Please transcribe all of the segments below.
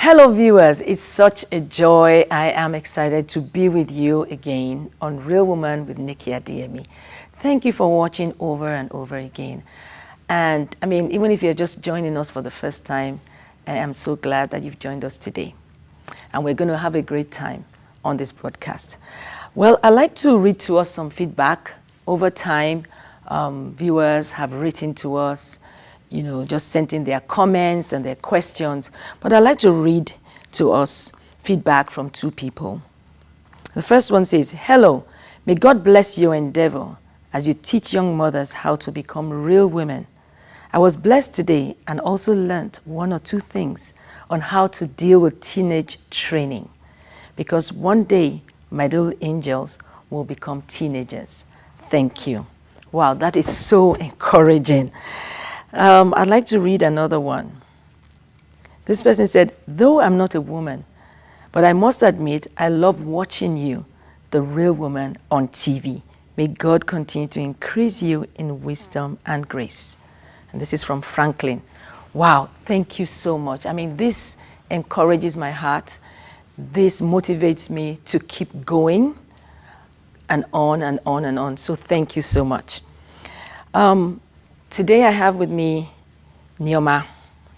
Hello viewers, it's such a joy. I am excited to be with you again on Real Woman with Nikki Adeyemi. Thank you for watching over and over again. And I mean, even if you're just joining us for the first time, I am so glad that you've joined us today. And we're going to have a great time on this broadcast. Well, I'd like to read to us some feedback. Over time, viewers have written to us, just sent in their comments and their questions. But I'd like to read to us feedback from two people. The first one says, "Hello, may God bless your endeavor as you teach young mothers how to become real women. I was blessed today and also learned one or two things on how to deal with teenage training, because one day my little angels will become teenagers. Thank you." Wow, that is so encouraging. I'd like to read another one. This person said, "Though I'm not a woman, but I must admit I love watching you, the real woman, on TV. May God continue to increase you in wisdom and grace." And this is from Franklin. Wow, thank you so much. I mean, this encourages my heart. This motivates me to keep going and on and on and on. So thank you so much. Today I have with me Neoma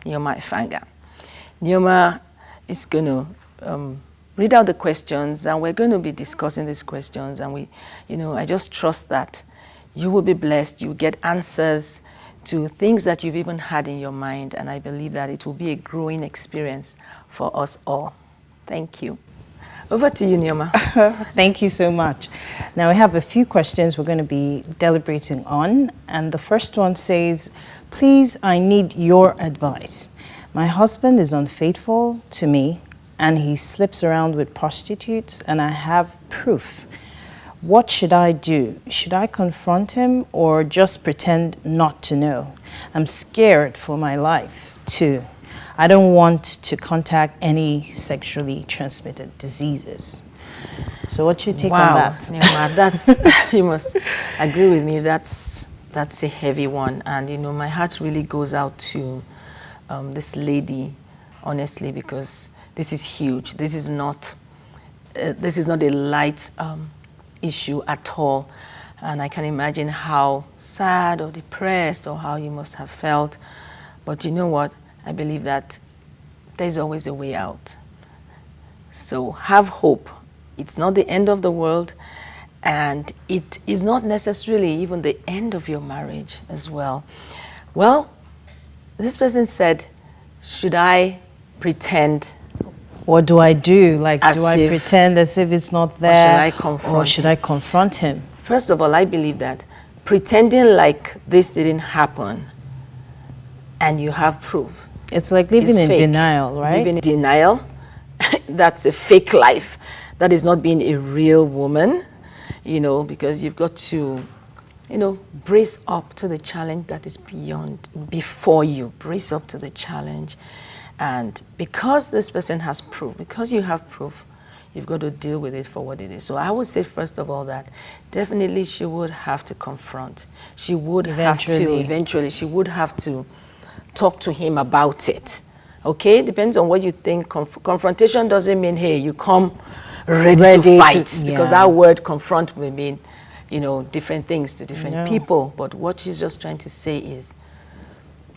Ifanga. Neoma is going to read out the questions, and we're going to be discussing these questions. And I just trust that you will be blessed. You get answers to things that you've even had in your mind, and I believe that it will be a growing experience for us all. Thank you. Over to you, Neoma. Thank you so much. Now, we have a few questions we're going to be deliberating on. And the first one says, "Please, I need your advice. My husband is unfaithful to me, and he slips around with prostitutes, and I have proof. What should I do? Should I confront him or just pretend not to know? I'm scared for my life, too. I don't want to contact any sexually transmitted diseases." So what's your take on that? Neoma, that's, you must agree with me, that's a heavy one. And my heart really goes out to this lady, honestly, because this is huge. This is not a light issue at all. And I can imagine how sad or depressed or how you must have felt. But you know what? I believe that there's always a way out. So have hope. It's not the end of the world, and it is not necessarily even the end of your marriage as well. Well, this person said, should I pretend? What do I do? Like, do I pretend as if it's not there? Or should I confront him? First of all, I believe that pretending like this didn't happen and you have proof, it's like living in denial, right? Living in denial, that's a fake life. That is not being a real woman, because you've got to, brace up to the challenge that is before you. Brace up to the challenge. And because this person has proof, because you have proof, you've got to deal with it for what it is. So I would say, first of all, that definitely she would have to confront. She would eventually, she would have to talk to him about it. Okay, depends on what you think. Confrontation doesn't mean, hey, you come ready to fight, because that word confront may mean, different things to different people. But what she's just trying to say is,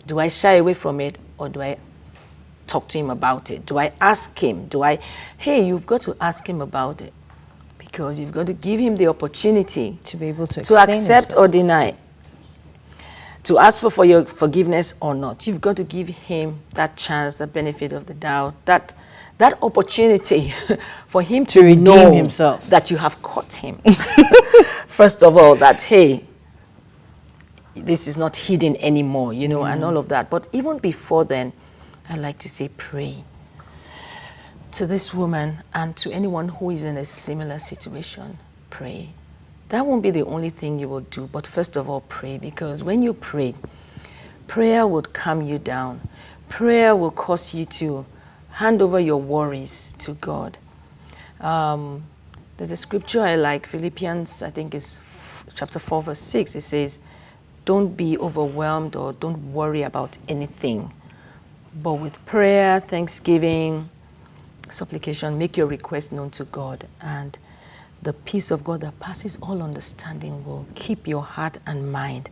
do I shy away from it, or do I talk to him about it? Do I ask him? Hey, you've got to ask him about it, because you've got to give him the opportunity to be able to accept himself, or deny, to ask for your forgiveness or not. You've got to give him that chance, that benefit of the doubt, that opportunity for him to redeem himself, that you have caught him. First of all, that, hey, this is not hidden anymore, and all of that. But even before then, I like to say, pray to this woman and to anyone who is in a similar situation. Pray. That won't be the only thing you will do, but first of all, pray, because when you pray, prayer will calm you down. Prayer will cause you to hand over your worries to God. There's a scripture I like, Philippians, I think it's chapter 4, verse 6. It says, don't be overwhelmed or don't worry about anything, but with prayer, thanksgiving, supplication, make your request known to God, and the peace of God that passes all understanding will keep your heart and mind.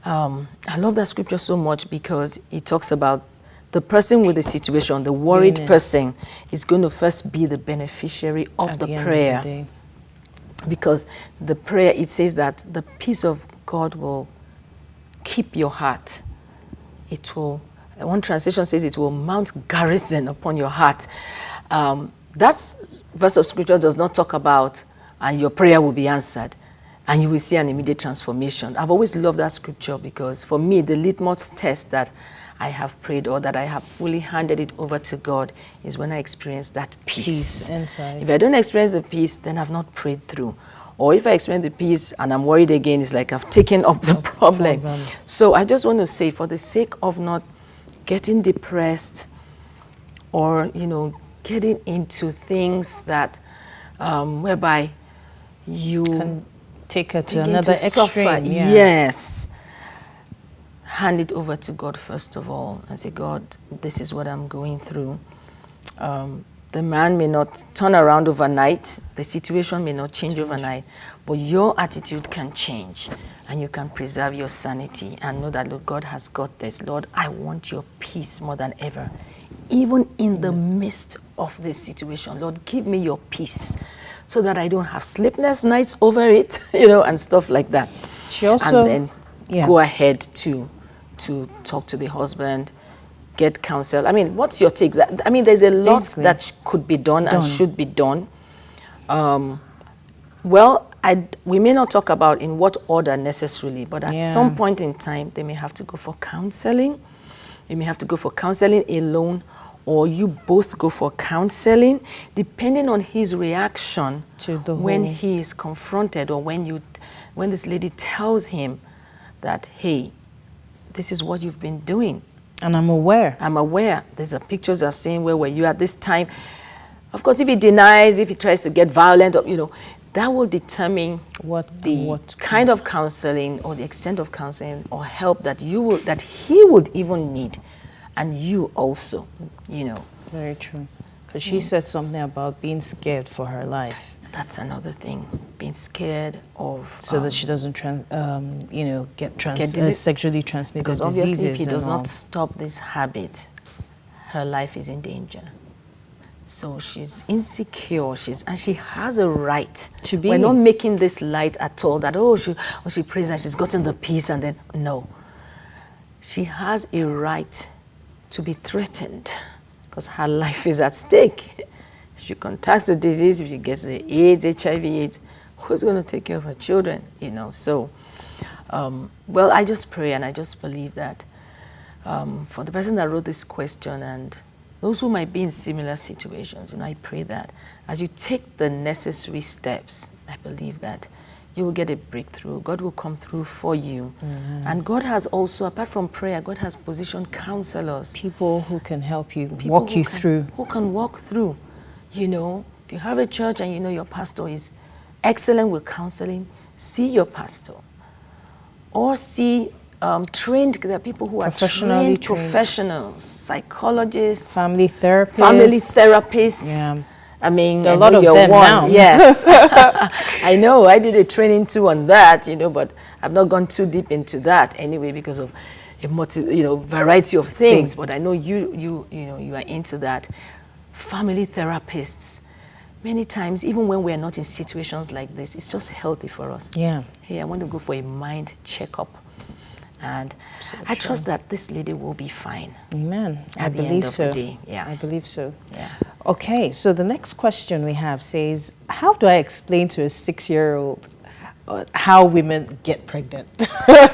I love that scripture so much because it talks about the person with the situation, the worried person, is going to first be the beneficiary of the prayer. Because the prayer, it says that the peace of God will keep your heart. It will, one translation says it will mount garrison upon your heart. That verse of scripture does not talk about, and your prayer will be answered, and you will see an immediate transformation. I've always loved that scripture because for me, the litmus test that I have prayed or that I have fully handed it over to God is when I experience that peace. Inside. If I don't experience the peace, then I've not prayed through. Or if I experience the peace and I'm worried again, it's like I've taken up the problem. So I just want to say, for the sake of not getting depressed or, getting into things that, whereby you can take her to begin another to suffer. extreme. Yeah. Yes. Hand it over to God first of all and say, God, this is what I'm going through. The man may not turn around overnight. The situation may not change overnight. But your attitude can change. And you can preserve your sanity and know that, Lord, God has got this. Lord, I want your peace more than ever. Even in the midst of this situation, Lord, give me your peace so that I don't have sleepless nights over it, and stuff like that. She also, and then go ahead to talk to the husband, get counsel. I mean, what's your take? I mean, there's a lot that could be done and should be done. Well, we may not talk about in what order necessarily, but at some point in time, they may have to go for counseling. You may have to go for counseling alone, or you both go for counseling, depending on his reaction to when he is confronted, or when this lady tells him that, hey, this is what you've been doing. And I'm aware. I'm aware. There's a pictures I've seen where were you at this time. Of course, if he denies, if he tries to get violent, that will determine what kind of counseling or the extent of counseling or help that he would even need, and you also, Very true. Because she said something about being scared for her life. That's another thing, being scared of... So that she doesn't, get sexually transmitted diseases. Because obviously if he does not stop this habit, her life is in danger. So she's insecure, and she has a right to be. We're not making this light at all that, she prays and she's gotten the peace and then, no. She has a right to be threatened because her life is at stake. If she contacts the disease, if she gets the AIDS, HIV/AIDS, who's going to take care of her children, So, well, I just pray and I just believe that for the person that wrote this question and those who might be in similar situations, I pray that as you take the necessary steps, I believe that you will get a breakthrough. God will come through for you. Mm-hmm. And God has also, apart from prayer, God has positioned counselors. People who can help you, walk you through. Who can walk through. If you have a church and your pastor is excellent with counseling, see your pastor. Or see there are people who are trained professionals, psychologists, family therapists. Yeah. I mean, there are a lot of them now. Yes. I know. I did a training too on that, but I've not gone too deep into that anyway because of a variety of things. But I know you are into that. Family therapists. Many times, even when we're not in situations like this, it's just healthy for us. Yeah. Hey, I want to go for a mind checkup. And I trust that this lady will be fine. Amen. At the end of the day. Yeah. I believe so. Yeah. Okay, so the next question we have says, how do I explain to a 6-year-old how women get pregnant?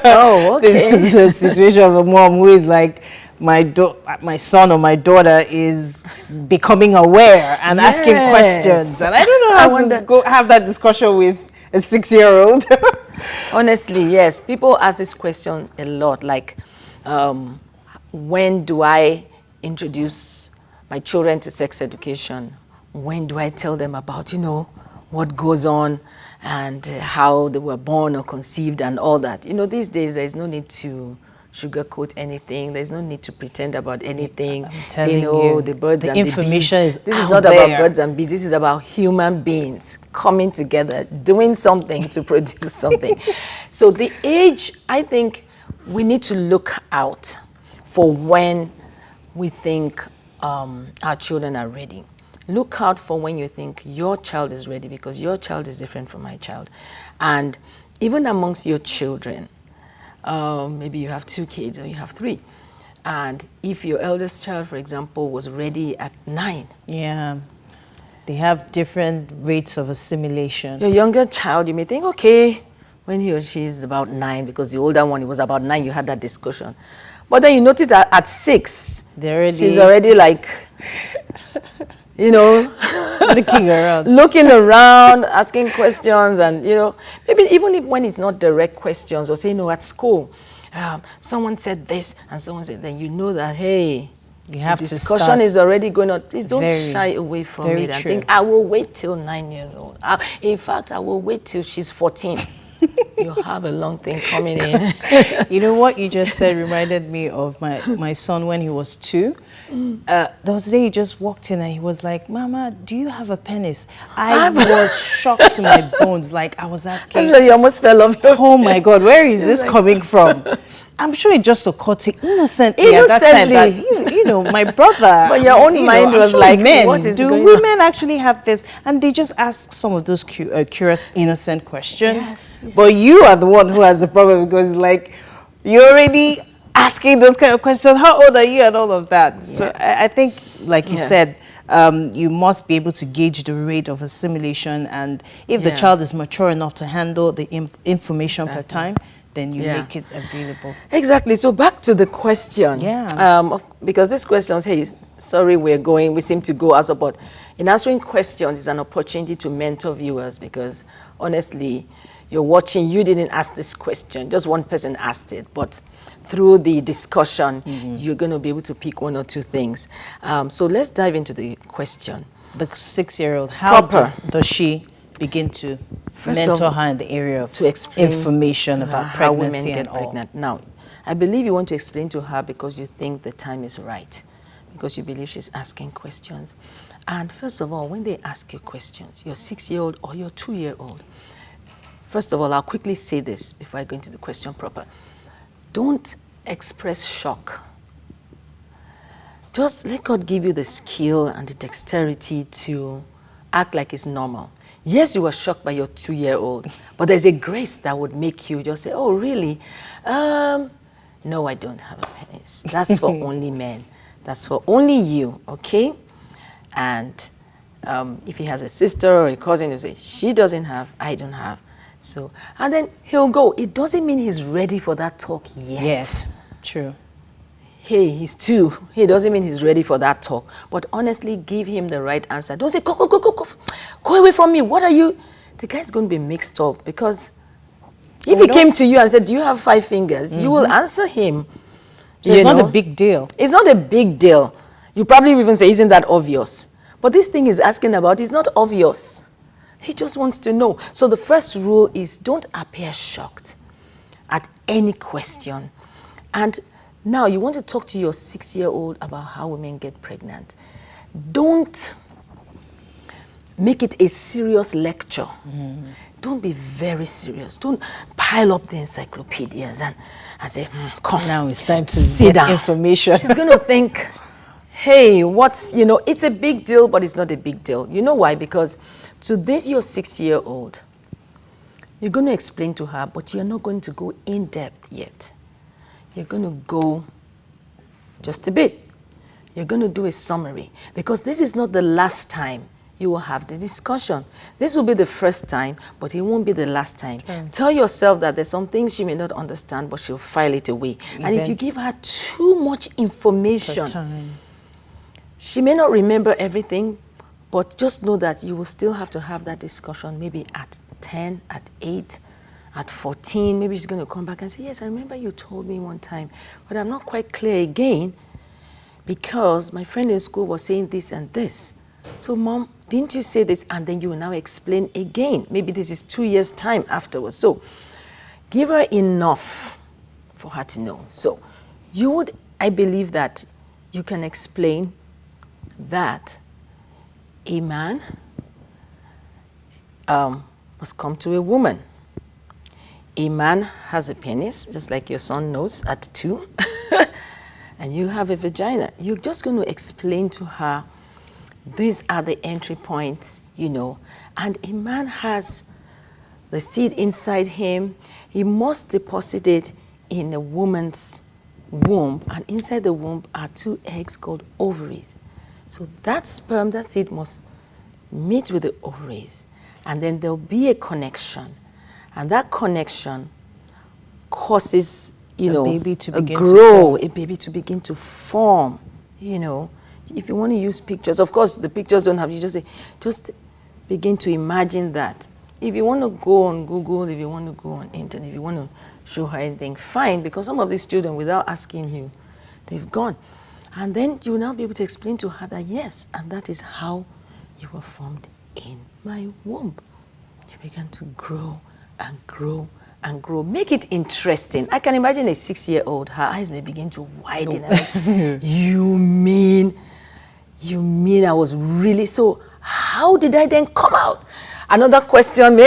Oh, okay. This is a situation of a mom who is like, my son or my daughter is becoming aware and asking questions. And I don't know how to go have that discussion with a 6-year-old. Honestly, yes. People ask this question a lot, like, when do I introduce my children to sex education? When do I tell them about, what goes on and how they were born or conceived and all that? These days there's no need to sugarcoat anything. There's no need to pretend about anything. I'm telling The birds and information the bees. is This is out not there. about birds and bees. This is about human beings coming together, doing something to produce something. So the age, I think we need to look out for when we think our children are ready. Look out for when you think your child is ready, because your child is different from my child. And even amongst your children, maybe you have 2 kids or you have 3. And if your eldest child, for example, was ready at 9. Yeah. They have different rates of assimilation. Your younger child, you may think, okay, when he or she is about 9, because the older one, it was about 9, you had that discussion. But then you notice that at 6, she's already like, looking around, asking questions, and maybe even if when it's not direct questions, or say, at school, someone said this and someone said that, that, hey, you have the discussion is already going on. Please don't shy away from it and think, I will wait till 9 years old. In fact, I will wait till she's 14. You'll have a long thing coming in. You know what you just said reminded me of my son when he was 2. There was a day he just walked in and he was like, Mama, do you have a penis? I was shocked to my bones. Like, I was asking. I'm sure you almost fell off your Oh my God, where is this coming from? I'm sure it just occurred to innocently at that time that, my brother. But your own mind was like, men, what is do going women actually have this? And they just ask some of those curious, innocent questions. Yes. But you are the one who has the problem, because like, you're already asking those kind of questions. How old are you and all of that? Yes. So I think, like you said, you must be able to gauge the rate of assimilation. And if the child is mature enough to handle the information per time, then you make it available. Exactly. So back to the question. Yeah. Because this question, hey, sorry, we seem to go out, but in answering questions is an opportunity to mentor viewers, because honestly, you're watching, you didn't ask this question, just one person asked it, but through the discussion, you're going to be able to pick 1 or 2 things. So let's dive into the question. The 6-year-old, how does she begin to mentor her in the area of information about pregnancy how women get pregnant? Now, I believe you want to explain to her because you think the time is right, because you believe she's asking questions. And first of all, when they ask you questions, your 6-year-old or your 2-year-old, first of all, I'll quickly say this before I go into the question proper. Don't express shock. Just let God give you the skill and the dexterity to act like it's normal. Yes, you were shocked by your 2-year-old, but there's a grace that would make you just say, oh, really? No, I don't have a penis. That's for only men. That's for only you, okay? And if he has a sister or a cousin, he'll say, she doesn't have, I don't have. So, and then he'll go. It doesn't mean he's ready for that talk yet. Yes, true. Hey, he's 2. He doesn't mean he's ready for that talk. But honestly, give him the right answer. Don't say, go away from me. What are you? The guy's going to be mixed up, because if he came to you and said, do you have 5 fingers? You will answer him. It's not a big deal. It's not a big deal. You probably even say, isn't that obvious? But this thing he's asking about is not obvious. He just wants to know. So the first rule is don't appear shocked at any question. And now you want to talk to your 6-year-old about how women get pregnant. Don't make it a serious lecture. Don't be very serious. Don't pile up the encyclopedias and say, come. Now it's time to sit down. Information. She's going to think, hey, it's a big deal, but it's not a big deal. You know why? Because to this, your 6-year-old, you're going to explain to her, but you're not going to go in depth yet. You're going to go just a bit. You're going to do a summary, because this is not the last time you will have the discussion. This will be the first time, but it won't be the last time. Tell yourself that there's some things she may not understand, but she'll file it away. And if you give her too much information, she may not remember everything, but just know that you will still have to have that discussion maybe at 10, at 8, at 14. Maybe she's going to come back and say, yes, I remember you told me one time, but I'm not quite clear again because my friend in school was saying this and this. So, Mom, didn't you say this? And then you will now explain again. Maybe this is 2 years' time afterwards. So give her enough for her to know. So I believe that you can explain that a man must come to a woman. A man has a penis, just like your son knows, at 2, and you have a vagina. You're just going to explain to her, these are the entry points, and a man has the seed inside him. He must deposit it in a woman's womb, and inside the womb are 2 eggs called ovaries. So that sperm, that seed must meet with the ovaries, and then there'll be a connection, and that connection causes, a baby to begin to grow, a baby to begin to form. If you want to use pictures, of course, the pictures don't have, you just begin to imagine that. If you want to go on Google, if you want to go on internet, if you want to show her anything, fine, because some of these children, without asking you, they've gone. And then you will now be able to explain to her that, yes, and that is how you were formed in my womb. You began to grow and grow and grow. Make it interesting. I can imagine a 6-year-old, her eyes may begin to widen. Like, you mean I was really, so how did I then come out? Another question,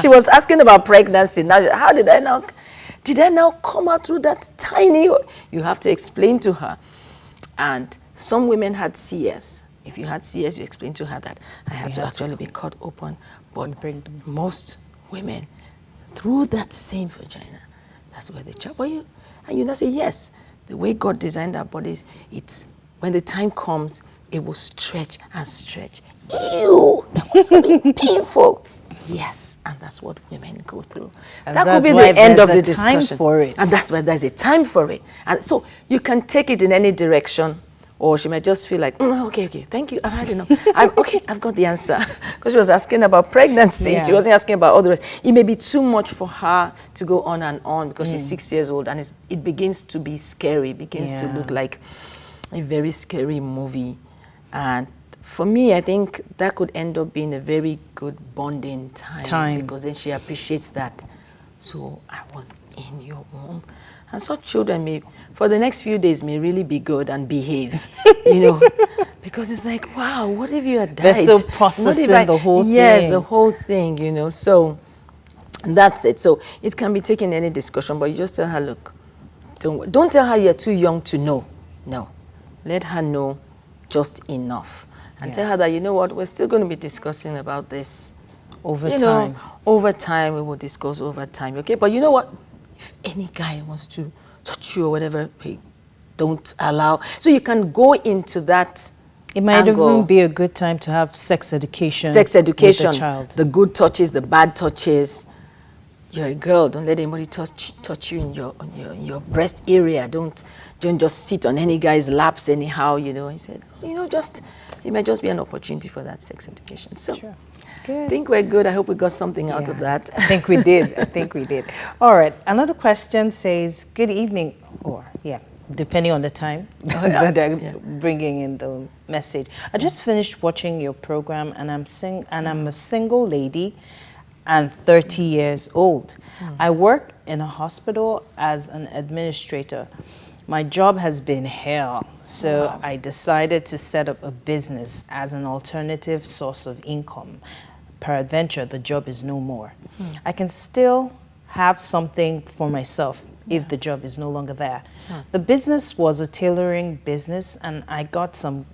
she was asking about pregnancy. Now, how did I now come out through that tiny, you have to explain to her. And some women had CS. If you had CS, you explain to her that I had to actually be cut open. But most women, through that same vagina, that's where the child, and you now say, yes, the way God designed our bodies, when the time comes, it will stretch and stretch. Ew, that must be painful. Yes, and that's what women go through. And that could be the end of the discussion. For it. And that's why there's a time for it. And so you can take it in any direction, or she might just feel like, okay, thank you, I've had enough. I've got the answer. Because she was asking about pregnancy. Yeah. She wasn't asking about all the rest. It may be too much for her to go on and on because she's 6 years old, and it begins to be scary, begins to look like a very scary movie. And for me, I think that could end up being a very good bonding time. Because then she appreciates that. So I was in your womb. And such children for the next few days, may really be good and behave, because it's like, wow, what if you had died? They're still processing the whole thing. Yes, the whole thing, so that's it. So it can be taken in any discussion, but you just tell her, look, don't tell her you're too young to know. No, let her know just enough. And tell her that, you know what, we're still going to be discussing about this. Over time. Over time, we will discuss over time, okay? But you know what? If any guy wants to touch you or whatever, hey, don't allow. So you can go into that It might even be a good time to have sex education. Sex education. With the child. The good touches, the bad touches. You're a girl. Don't let anybody touch you in your breast area. Don't just sit on any guy's laps anyhow, He said, it might just be an opportunity for that sex education. So good. I think we're good. I hope we got something out of that. I think we did. All right. Another question says, good evening, depending on the time that I'm bringing in the message. I just finished watching your program, and I'm a single lady and 30 years old. I work in a hospital as an administrator. My job has been hell, so I decided to set up a business as an alternative source of income. Peradventure, the job is no more. I can still have something for myself if the job is no longer there. The business was a tailoring business, and I got some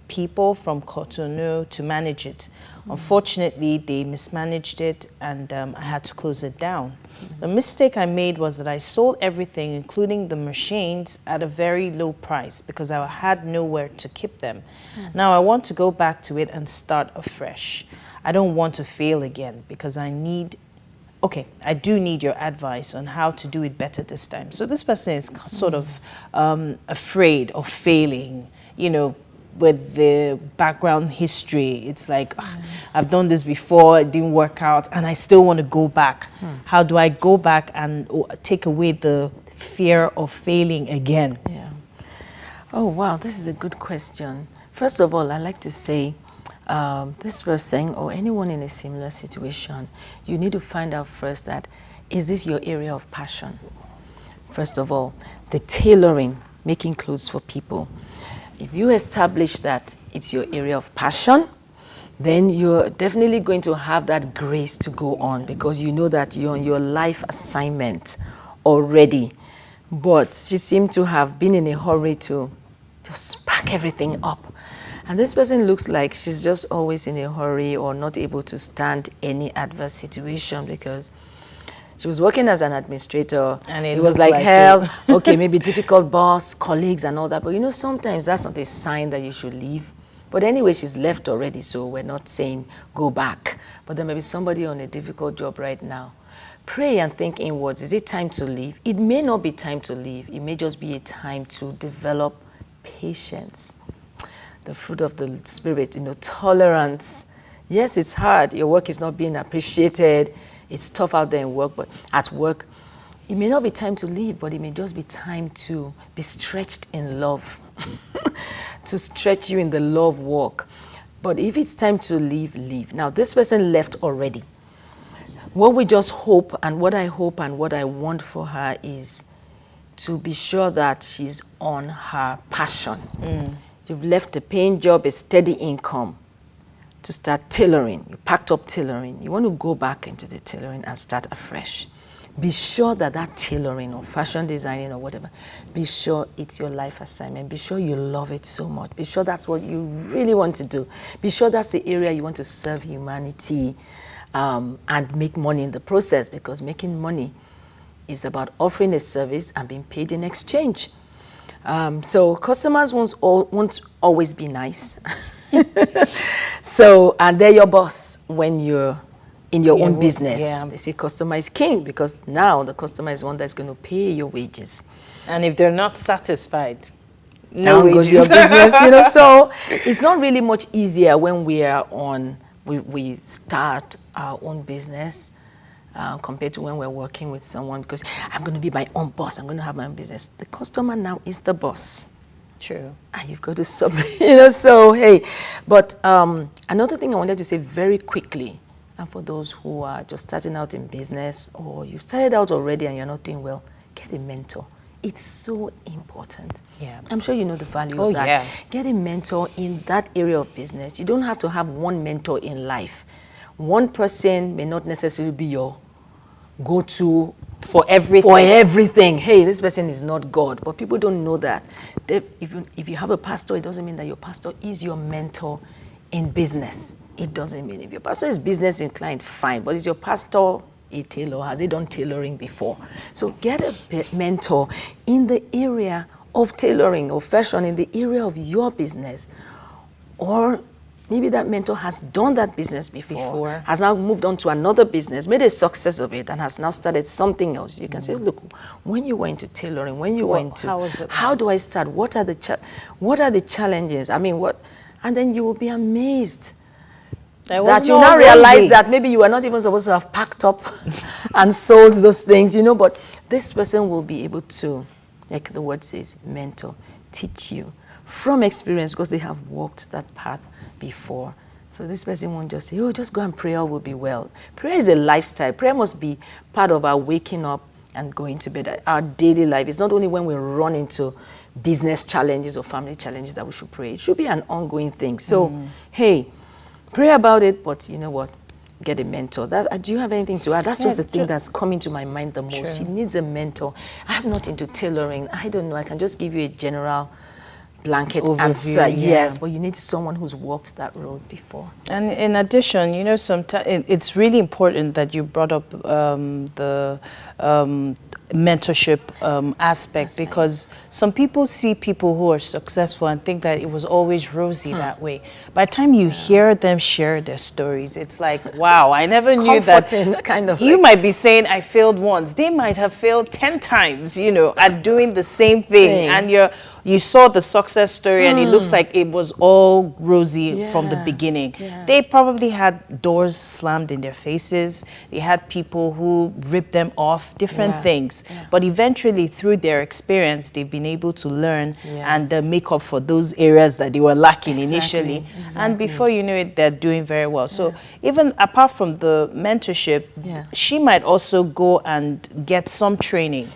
people from Cotonou to manage it. Unfortunately, they mismanaged it, and I had to close it down. The mistake I made was that I sold everything, including the machines, at a very low price because I had nowhere to keep them. Now I want to go back to it and start afresh. I don't want to fail again because I do need your advice on how to do it better this time. So this person is sort of afraid of failing, with the background history. It's like, I've done this before, it didn't work out, and I still want to go back. How do I go back and take away the fear of failing again? Yeah. Oh, wow, this is a good question. First of all, I'd like to say, this person or anyone in a similar situation, you need to find out first that, is this your area of passion? First of all, the tailoring, making clothes for people. If you establish that it's your area of passion, then you're definitely going to have that grace to go on, because you know that you're on your life assignment already. But she seemed to have been in a hurry to just pack everything up. And this person looks like she's just always in a hurry or not able to stand any adverse situation, because she was working as an administrator, and it was like hell. Okay, maybe difficult boss, colleagues and all that, but you know, sometimes that's not a sign that you should leave. But anyway, she's left already, so we're not saying go back. But there may be somebody on a difficult job right now. Pray and think inwards. Is it time to leave? It may not be time to leave. It may just be a time to develop patience. The fruit of the Spirit, you know, tolerance. Yes, it's hard. Your work is not being appreciated. It's tough out there in work, but at work, it may not be time to leave, but it may just be time to be stretched in love, to stretch you in the love walk. But if it's time to leave, leave. Now, this person left already. What we just hope, and what I hope and what I want for her, is to be sure that she's on her passion. You've left a paying job, a steady income, to start tailoring. You packed up tailoring. You want to go back into the tailoring and start afresh. Be sure that that tailoring or fashion designing or whatever, be sure it's your life assignment. Be sure you love it so much. Be sure that's what you really want to do. Be sure that's the area you want to serve humanity and make money in the process, because making money is about offering a service and being paid in exchange. So customers won't always be nice. So, and they're your boss when you're in your own business. Yeah. They say customer is king, because now the customer is one that's going to pay your wages. And if they're not satisfied, no wages. Goes your business, you know. So it's not really much easier when we are on, we start our own business compared to when we're working with someone, because I'm going to be my own boss. I'm going to have my own business. The customer now is the boss. True. And you've got to submit, you know, so hey. But another thing I wanted to say very quickly, and for those who are just starting out in business, or you've started out already and you're not doing well, get a mentor. It's so important. Yeah. I'm sure you know the value of that. Yeah. Get a mentor in that area of business. You don't have to have one mentor in life. One person may not necessarily be your go-to for everything. For everything. Hey, this person is not God. But people don't know that. If you have a pastor, it doesn't mean that your pastor is your mentor in business. It doesn't mean. If your pastor is business inclined, fine. But is your pastor a tailor? Has he done tailoring before? So get a mentor in the area of tailoring or fashion, in the area of your business. Or maybe that mentor has done that business before, has now moved on to another business, made a success of it, and has now started something else. You can say, look, when you went to tailoring, when you went to, how do I start? What are the challenges? I mean, what? And then you will be amazed that you now realize that maybe you are not even supposed to have packed up and sold those things, you know, but this person will be able to, like the word says, mentor, teach you from experience, because they have walked that path before. So this person won't just say, oh, just go and pray, all will be well. Prayer is a lifestyle. Prayer must be part of our waking up and going to bed, our daily life. It's not only when we run into business challenges or family challenges that we should pray. It should be an ongoing thing. So, hey, pray about it, but you know what? Get a mentor. Do you have anything to add? That's just the thing that's coming to my mind the most. True. She needs a mentor. I'm not into tailoring. I don't know. I can just give you a general blanket answer, yes, but you need someone who's walked that road before. And in addition, you know, sometimes it's really important that you brought up the mentorship aspect, because some people see people who are successful and think that it was always rosy that way. By the time you hear them share their stories, it's like, wow, I never knew that. Kind of you might be saying, I failed once. They might have failed 10 times, you know, at doing the same thing. And you saw the success story and it looks like it was all rosy from the beginning. Yes. They probably had doors slammed in their faces. They had people who ripped them off, different things. Yeah. But eventually, through their experience, they've been able to learn and make up for those areas that they were lacking initially. And before you know it, they're doing very well. So even apart from the mentorship, she might also go and get some training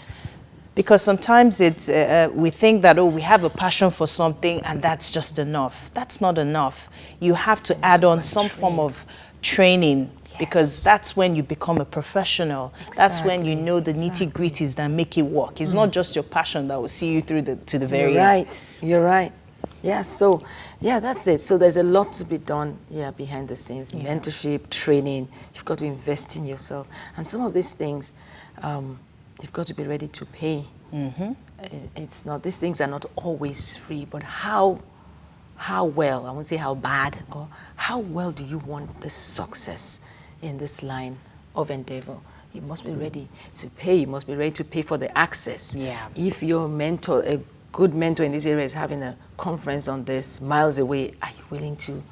Because sometimes it's we think that, oh, we have a passion for something and that's just enough. That's not enough. You have to add on some form of training, because that's when you become a professional. Exactly. That's when you know the nitty-gritties that make it work. It's not just your passion that will see you through to the very end. You're right. Yeah, so, yeah, that's it. So there's a lot to be done, behind the scenes. Mentorship, training. You've got to invest in yourself. And some of these things, you've got to be ready to pay. It's not, these things are not always free, but how well, I won't say how bad, or how well do you want the success in this line of endeavor? You must be ready to pay. You must be ready to pay for the access. Yeah. If your mentor, a good mentor in this area, is having a conference on this miles away, are you willing to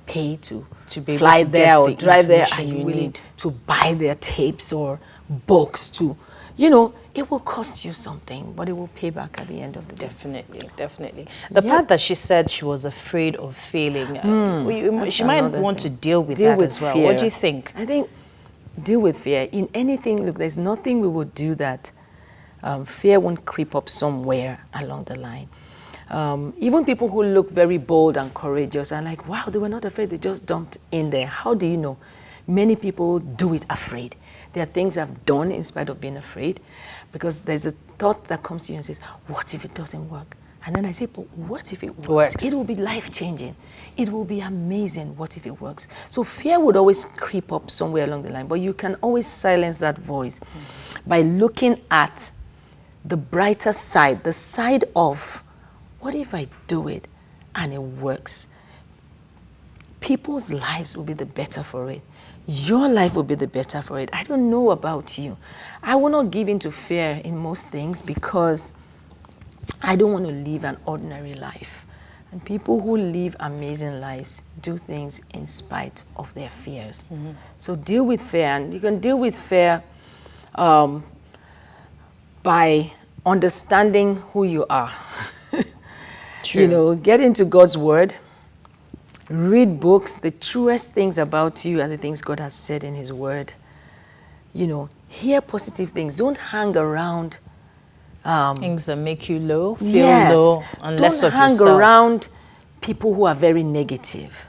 pay to be fly able to there get or the drive there? Are information you you willing need? to buy their tapes or books to, you know, it will cost you something, but it will pay back at the end of the day. Definitely, definitely. The part that she said she was afraid of failing, she might want to deal with that as well. Fear. What do you think? I think deal with fear. In anything, look, there's nothing we would do that fear won't creep up somewhere along the line. Even people who look very bold and courageous are like, wow, they were not afraid, they just jumped in there. How do you know? Many people do it afraid. There are things I've done in spite of being afraid, because there's a thought that comes to you and says, what if it doesn't work? And then I say, but what if it works? It will be life-changing. It will be amazing. What if it works? So fear would always creep up somewhere along the line, but you can always silence that voice by looking at the brighter side, the side of, what if I do it and it works? People's lives will be the better for it. Your life will be the better for it. I don't know about you. I will not give in to fear in most things, because I don't want to live an ordinary life. And people who live amazing lives do things in spite of their fears. So deal with fear, and you can deal with fear by understanding who you are. You know, get into God's word. Read books. The truest things about you are the things God has said in his word. You know, hear positive things. Don't hang around things that make you low, feel low, unless don't of hang yourself. around people who are very negative.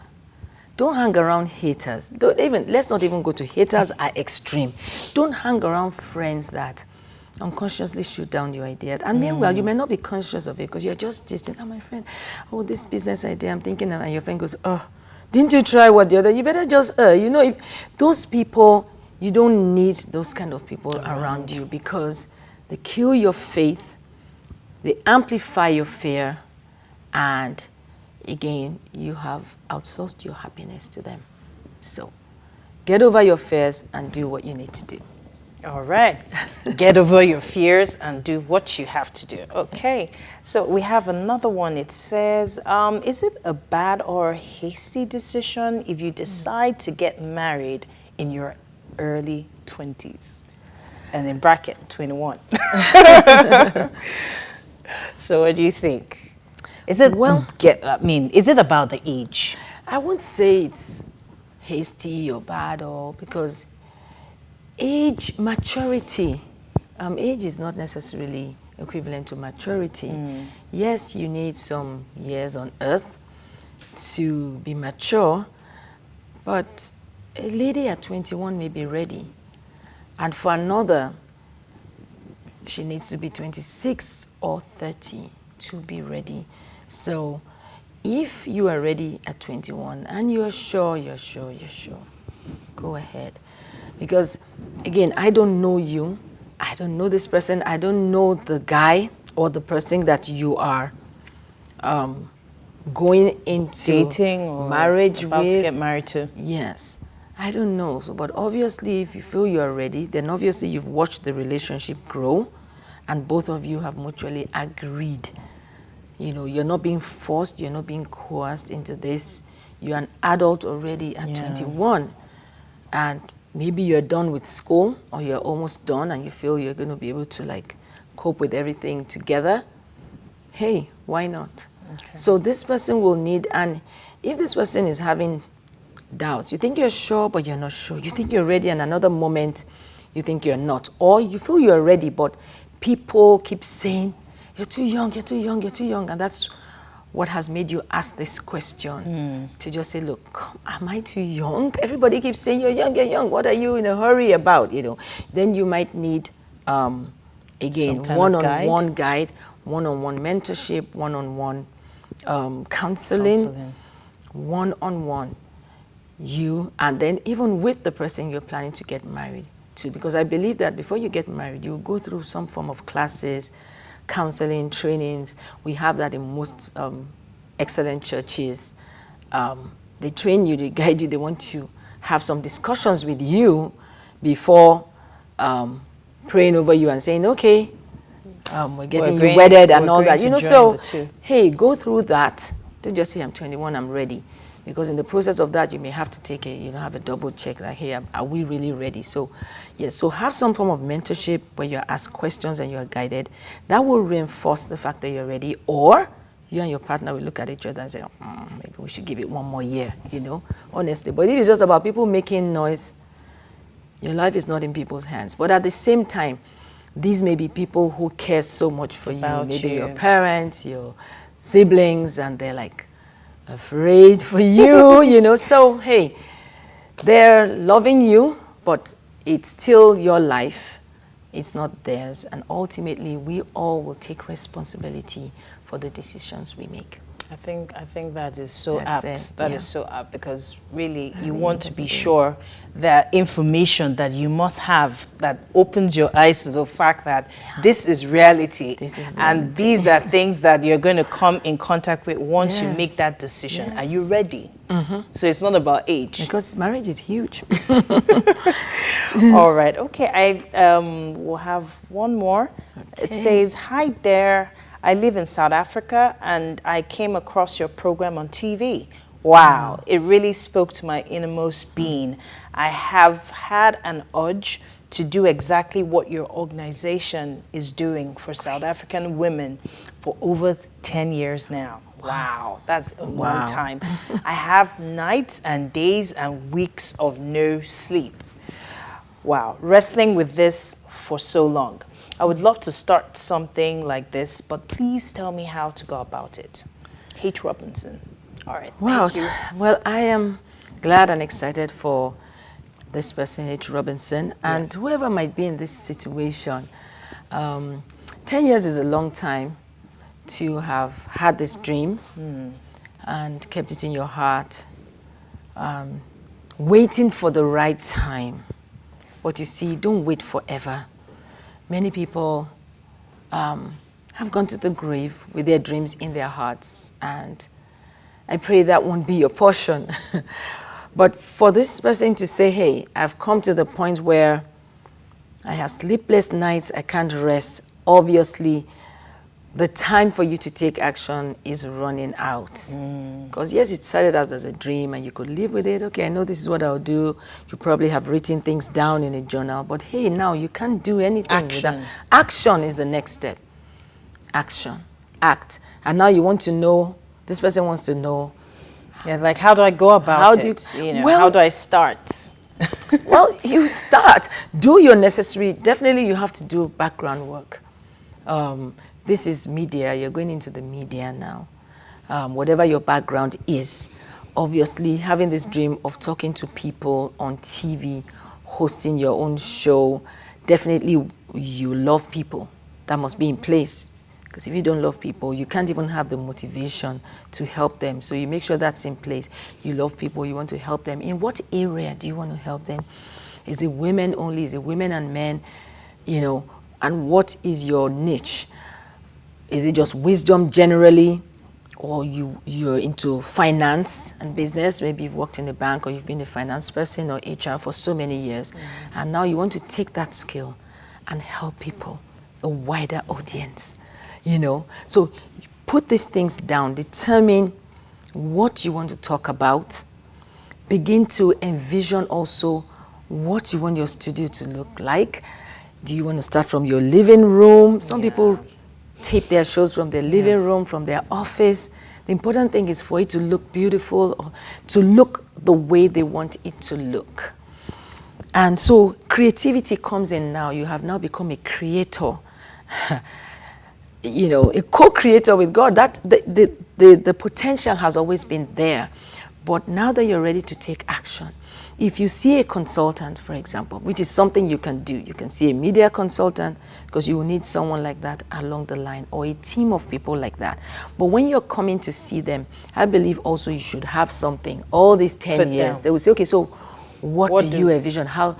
Don't hang around haters. Let's not even go to haters are extreme. Don't hang around friends that unconsciously shoot down your idea. And meanwhile, you may not be conscious of it, because you're just gisting, my friend, this business idea, I'm thinking, and your friend goes, didn't you try what the other? You better just, you know, if those people, you don't need those kind of people around you, because they kill your faith, they amplify your fear, and again, you have outsourced your happiness to them. So get over your fears and do what you need to do. All right. Get over your fears and do what you have to do. Okay. So we have another one. It says, is it a bad or a hasty decision if you decide to get married in your early 20s? And in bracket, 21. So what do you think? Is it, is it about the age? I wouldn't say it's hasty or bad, or because age, maturity, age is not necessarily equivalent to maturity. Yes, you need some years on earth to be mature, but a lady at 21 may be ready. And for another, she needs to be 26 or 30 to be ready. So if you are ready at 21 and you're sure, go ahead. Because, again, I don't know you. I don't know this person. I don't know the guy or the person that you are going into dating or marriage about with. To get married to. Yes. I don't know. So, but obviously, if you feel you are ready, then obviously you've watched the relationship grow and both of you have mutually agreed. You know, you're not being forced, you're not being coerced into this. You're an adult already at 21. And maybe you're done with school, or you're almost done, and you feel you're going to be able to like cope with everything together. Hey, why not? Okay. So this person will need, and if this person is having doubts, you think you're sure, but you're not sure. You think you're ready, and another moment you think you're not. Or you feel you're ready, but people keep saying, you're too young, you're too young, you're too young. And that's what has made you ask this question, to just say, look, am I too young? Everybody keeps saying, you're young, you're young. What are you in a hurry about? Then you might need, again, one-on-one guide, one-on-one mentorship, one-on-one counseling, one-on-one. And then even with the person you're planning to get married to, because I believe that before you get married, you go through some form of classes, counseling, trainings. We have that in most excellent churches. They train you, they guide you, they want to have some discussions with you before praying over you and saying, okay, we're getting you wedded and all that. So, hey, go through that. Don't just say, I'm 21, I'm ready. Because in the process of that, you may have to take have a double check, like, hey, are we really ready? So, yes, so have some form of mentorship where you're asked questions and you're guided. That will reinforce the fact that you're ready. Or you and your partner will look at each other and say, maybe we should give it one more year, honestly. But if it's just about people making noise, your life is not in people's hands. But at the same time, these may be people who care so much for you. Maybe your parents, your siblings, and they're like, afraid for you, So, hey, they're loving you, but it's still your life. It's not theirs. And ultimately, we all will take responsibility for the decisions we make. I think that is so apt. That is so apt, because really you want to be sure that information that you must have that opens your eyes to the fact that this is reality. And these are things that you're going to come in contact with once you make that decision. Are you ready? So it's not about age. Because marriage is huge. All right. Okay. I will have one more. It says, hi there. I live in South Africa and I came across your program on TV. Wow, it really spoke to my innermost being. I have had an urge to do exactly what your organization is doing for South African women for over 10 years now. Wow, that's a long time. I have nights and days and weeks of no sleep. Wow, wrestling with this for so long. I would love to start something like this, but please tell me how to go about it. H. Robinson. All right. Wow. Thank you. Well, I am glad and excited for this person, H. Robinson, and whoever might be in this situation. 10 years is a long time to have had this dream and kept it in your heart, waiting for the right time. But you see, don't wait forever. Many people have gone to the grave with their dreams in their hearts, and I pray that won't be your portion. But for this person to say, hey, I've come to the point where I have sleepless nights, I can't rest, obviously the time for you to take action is running out. Because yes, it started out as a dream and you could live with it. Okay, I know this is what I'll do. You probably have written things down in a journal, but hey, now you can't do anything with that. Action is the next step. Action, act. And now you want to know, this person wants to know. Yeah, like how do I go about it? How do I start? Well, you start. Do your necessary, definitely you have to do background work. This is media, you're going into the media now. Whatever your background is, obviously having this dream of talking to people on TV, hosting your own show, definitely you love people. That must be in place. Because if you don't love people, you can't even have the motivation to help them. So you make sure that's in place. You love people, you want to help them. In what area do you want to help them? Is it women only? Is it women and men? And what is your niche? Is it just wisdom generally, or you're into finance and business? Maybe you've worked in a bank or you've been a finance person or HR for so many years, and now you want to take that skill and help people, a wider audience, So put these things down, determine what you want to talk about, begin to envision also what you want your studio to look like. Do you want to start from your living room? Some people tape their shows from their living room, from their office. The important thing is for it to look beautiful, or to look the way they want it to look. And so creativity comes in now. You have now become a creator you know, a co-creator with God. That the potential has always been there. But now that you're ready to take action, if you see a consultant, for example, which is something you can do, you can see a media consultant because you will need someone like that along the line, or a team of people like that. But when you're coming to see them, I believe also you should have something. All these 10 years, they will say, okay, so what do you envision? How?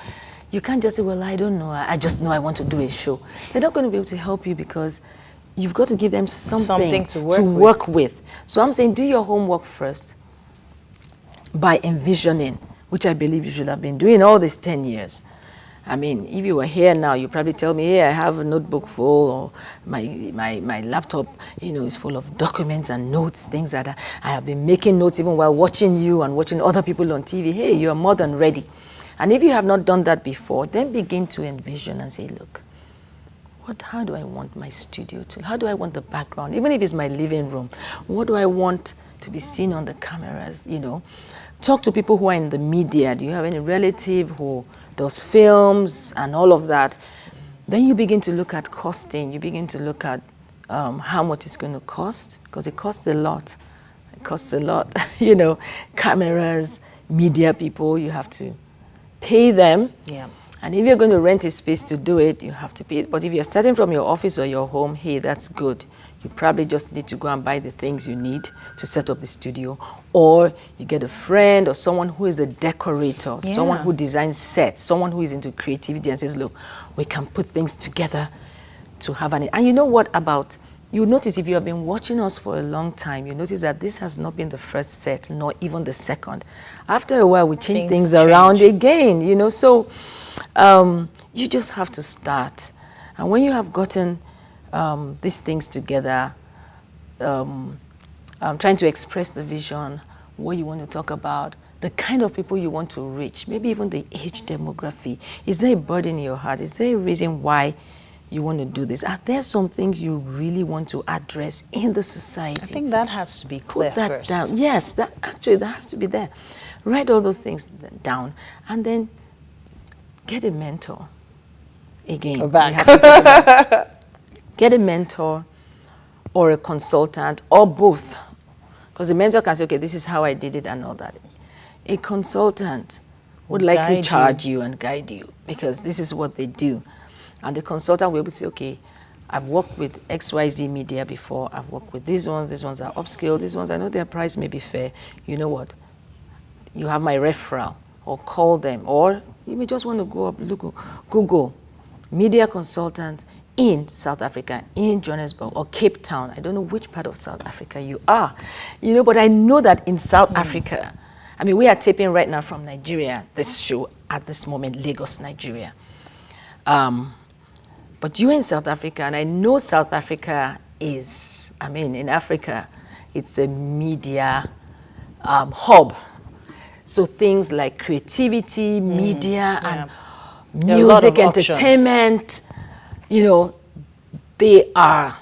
You can't just say, well, I don't know. I just know I want to do a show. They're not going to be able to help you because you've got to give them something to work with. So I'm saying do your homework first by envisioning, which I believe you should have been doing all these 10 years. I mean, if you were here now, you probably tell me, hey, I have a notebook full, or my laptop, you know, is full of documents and notes, things like that. I have been making notes even while watching you and watching other people on TV. Hey, you are more than ready. And if you have not done that before, then begin to envision and say, look, how do I want my studio to, how do I want the background, even if it's my living room, what do I want to be seen on the cameras, you know? Talk to people who are in the media. Do you have any relative who does films and all of that? Then you begin to look at costing. You begin to look at how much it's going to cost, because it costs a lot. It costs a lot, you know, cameras, media people, you have to pay them. Yeah. And if you're going to rent a space to do it, you have to pay it. But if you're starting from your office or your home, hey, that's good. You probably just need to go and buy the things you need to set up the studio. Or you get a friend or someone who is a decorator, someone who designs sets, someone who is into creativity and says, look, we can put things together to have an... And you know what about... You notice if you have been watching us for a long time, you notice that this has not been the first set, nor even the second. After a while, we change things around again, you know. So you just have to start. And when you have gotten these things together, trying to express the vision, what you want to talk about, the kind of people you want to reach, maybe even the age demography. Is there a burden in your heart? Is there a reason why you want to do this? Are there some things you really want to address in the society? I think that has to be clear Put that first. down. Yes, that has to be there. Write all those things down, and then get a mentor. Again, we have to talk about get a mentor or a consultant or both, because the mentor can say, okay, this is how I did it and all that. A consultant would likely charge you and guide you, because this is what they do. And the consultant will be able to say, okay, I've worked with XYZ media before, I've worked with these ones are upscale, these ones, I know their price may be fair. You know what? You have my referral, or call them, or you may just want to go up, Google media consultant in South Africa, in Johannesburg or Cape Town. I don't know which part of South Africa you are, you know, but I know that in South Africa, I mean, we are taping right now from Nigeria, this show at this moment, Lagos, Nigeria. But you're in South Africa, and I know South Africa is, I mean, in Africa, it's a media hub. So things like creativity, media, and music, entertainment, you know, they are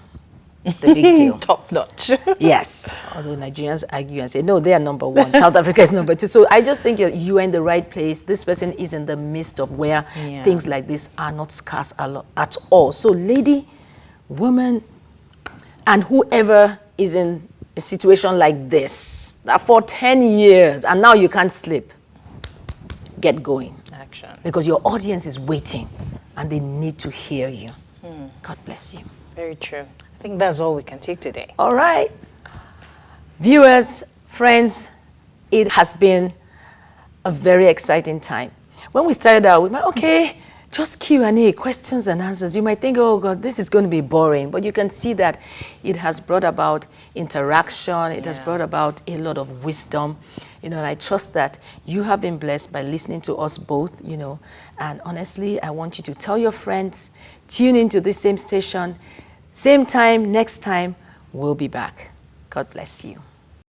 the big deal. Top notch. Yes. Although Nigerians argue and say, no, they are number one. South Africa is number two. So I just think you are in the right place. This person is in the midst of where things like this are not scarce at all. So lady, woman, and whoever is in a situation like this, that for 10 years, and now you can't sleep, get going. Action. Because your audience is waiting, and they need to hear you. God bless you. Very true. I think that's all we can take today. All right. Viewers, friends, it has been a very exciting time. When we started out, we might, okay, just Q&A, questions and answers. You might think, oh God, this is going to be boring. But you can see that it has brought about interaction. It has brought about a lot of wisdom. You know, and I trust that you have been blessed by listening to us both, you know. And honestly, I want you to tell your friends, tune into this same station, same time, next time, we'll be back. God bless you.